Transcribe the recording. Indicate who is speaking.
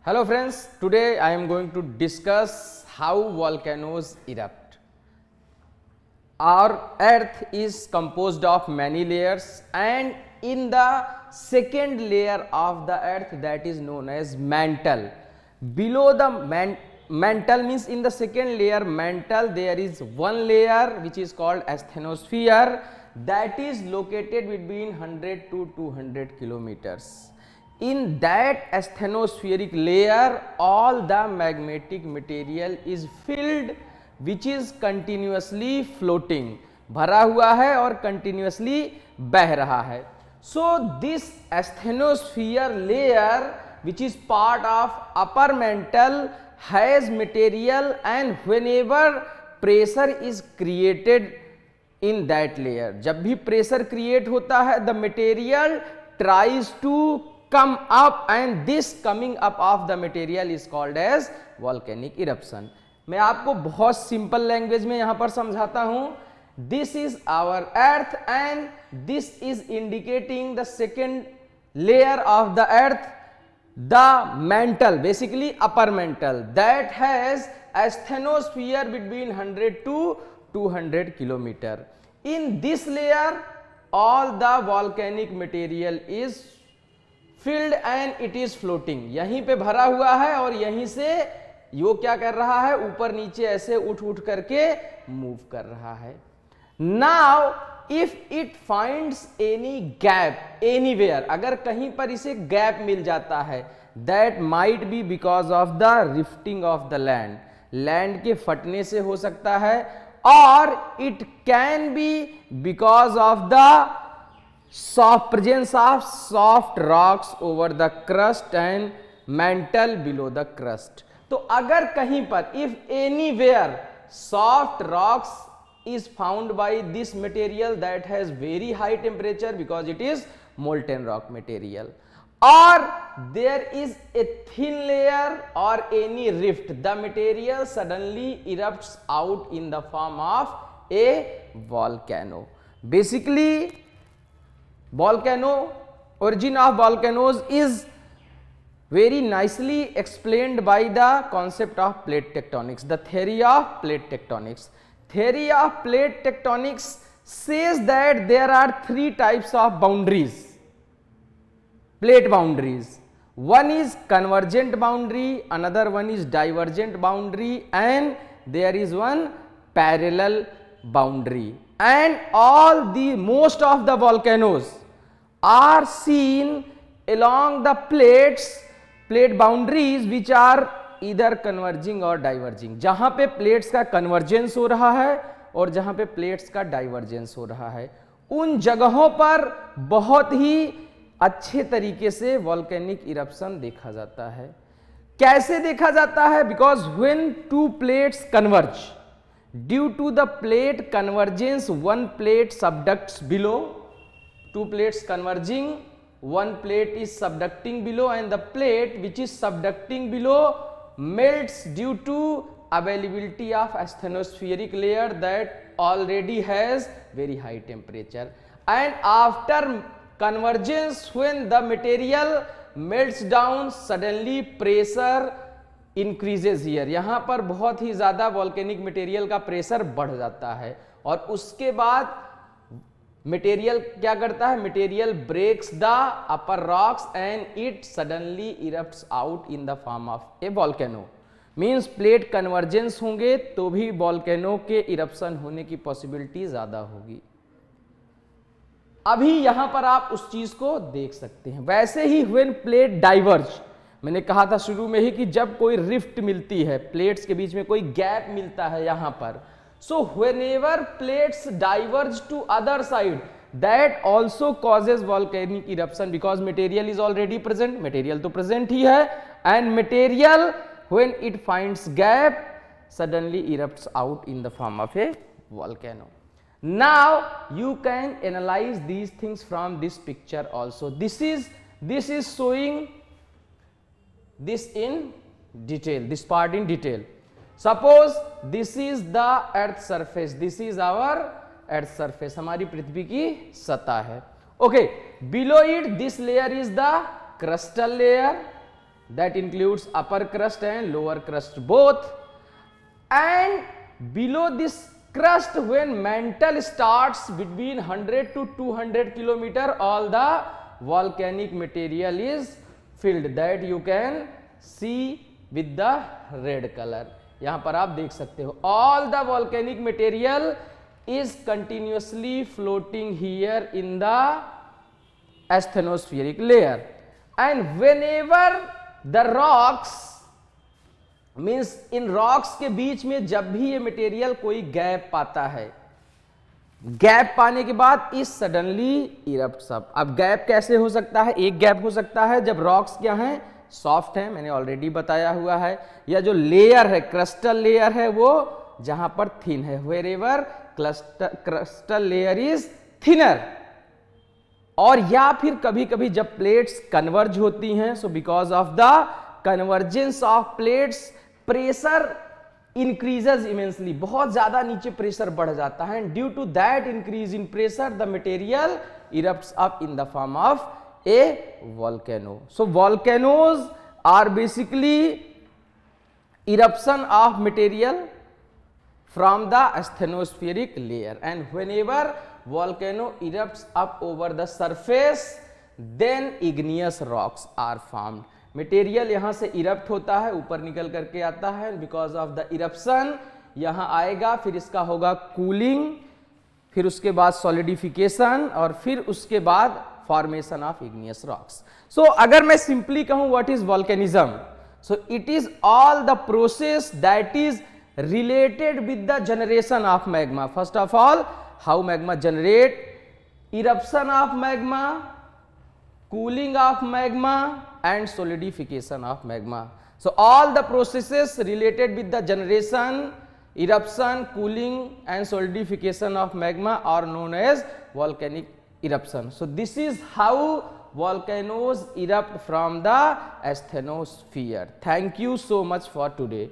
Speaker 1: Hello friends, today I am going to discuss how volcanoes erupt. Our earth is composed of many layers, and in the second layer of the earth, that is known as mantle. Below the mantle means in the second layer mantle there is one layer which is called asthenosphere, that is located between 100 to 200 kilometers. In that asthenospheric layer all the magmatic material is filled, which is continuously floating, भरा हुआ है और continuously बह रहा है. So this asthenosphere layer, which is part of upper mantle, has material, and whenever pressure is created in that layer, जब भी pressure create होता है, the material tries to come up, and this coming up of the material is called as volcanic eruption. मैं आपको बहुत simple language में यहां पर समझाता हूं. This is our earth and this is indicating the second layer of the earth, the mantle, basically upper mantle, that has asthenosphere between 100 to 200 kilometer. In this layer all the volcanic material is filled and it is floating. यहीं पे भरा हुआ है और यहीं से यो क्या कर रहा है, ऊपर नीचे ऐसे उठ उठ करके मूव कर रहा है. Now if it finds any gap anywhere, अगर कहीं पर इसे गैप मिल जाता है, that might be because of the rifting of the land, land के फटने से हो सकता है, और it can be because of the presence of soft rocks over the crust and mantle below the crust. तो अगर कहीं पर if anywhere soft rocks is found by this material that has very high temperature because it is molten rock material, or there is a thin layer or any rift, the material suddenly erupts out in the form of a volcano. Basically origin of volcanoes is very nicely explained by the concept of plate tectonics, the theory of plate tectonics. Theory of plate tectonics says that there are three types of boundaries, plate boundaries. One is convergent boundary, another one is divergent boundary, and there is one parallel boundary. And most of the volcanoes are seen along the plate boundaries which are either converging or diverging. जहां पे plates का convergence हो रहा है और जहां पे plates का डाइवर्जेंस हो रहा है, उन जगहों पर बहुत ही अच्छे तरीके से वॉल्केनिक इरप्शन देखा जाता है. कैसे देखा जाता है? Because when to plates converge, due to the plate convergence, one plate subducts below, two plates converging, one plate is subducting below, and the plate which is subducting below melts due to availability of asthenospheric layer that already has very high temperature. And after convergence, when the material melts down, suddenly pressure increases here, यहां पर बहुत ही ज्यादा volcanic material का pressure बढ़ जाता है, और उसके बाद मटेरियल क्या करता है, material breaks the upper rocks and it suddenly erupts out in the form of a volcano. Means plate convergence होंगे तो भी वॉल्केनो के इरप्शन होने की पॉसिबिलिटी ज्यादा होगी. अभी यहां पर आप उस चीज को देख सकते हैं. वैसे ही व्हेन प्लेट डाइवर्ज, मैंने कहा था शुरू में ही कि जब कोई रिफ्ट मिलती है, प्लेट्स के बीच में कोई गैप मिलता है यहां पर, so whenever plates diverge to other side, that also causes volcanic eruption because material is already present. Material तो प्रेजेंट ही है, and material when it finds gap suddenly erupts out in the form of a volcano. Now you can analyse these things from this picture also. This is showing this in detail, this part in detail. Suppose this is the earth surface, this is our earth surface, हमारी पृथ्वी की सतह है. Okay, below it this layer is the crustal layer, that includes upper crust and lower crust both, and below this crust when mantle starts between 100 to 200 kilometer, all the volcanic material is filled, that you can see with the red color. यहां पर आप देख सकते हो all the volcanic material is continuously floating here in the asthenospheric layer, and whenever the rocks means in rocks के बीच में जब भी ये मटेरियल कोई गैप पाता है, गैप पाने के बाद इस सडनली इरप्ट्स अप. अब गैप कैसे हो सकता है? एक गैप हो सकता है जब रॉक्स क्या हैं, सॉफ्ट हैं, मैंने ऑलरेडी बताया हुआ है, या जो लेयर है क्रिस्टल लेयर है वो जहां पर थिन है, wherever crystal layer is thinner. और या फिर कभी कभी जब प्लेट्स कन्वर्ज होती हैं, so because of the convergence of plates pressure increases immensely, बहुत ज्यादा नीचे प्रेशर बढ़ जाता है, and due to that increase in pressure the material erupts up in the form of a volcano. So volcanoes are basically eruption of material from the asthenospheric layer, and whenever volcano erupts up over the surface then igneous rocks are formed. Material यहां से erupt होता है, ऊपर निकल करके आता है, because of the eruption यहां आएगा, फिर इसका होगा कूलिंग, फिर उसके बाद सॉलिडिफिकेशन, और फिर उसके बाद फॉर्मेशन ऑफ इग्नियस रॉक्स. सो अगर मैं सिंपली कहूं what is volcanism, so it is all the process that is related with the generation of magma. First of all, how magma generate, eruption of magma, cooling of magma, and solidification of magma. So all the processes related with the generation, eruption, cooling, and solidification of magma are known as volcanic eruption. So this is how volcanoes erupt from the asthenosphere. Thank you so much for today.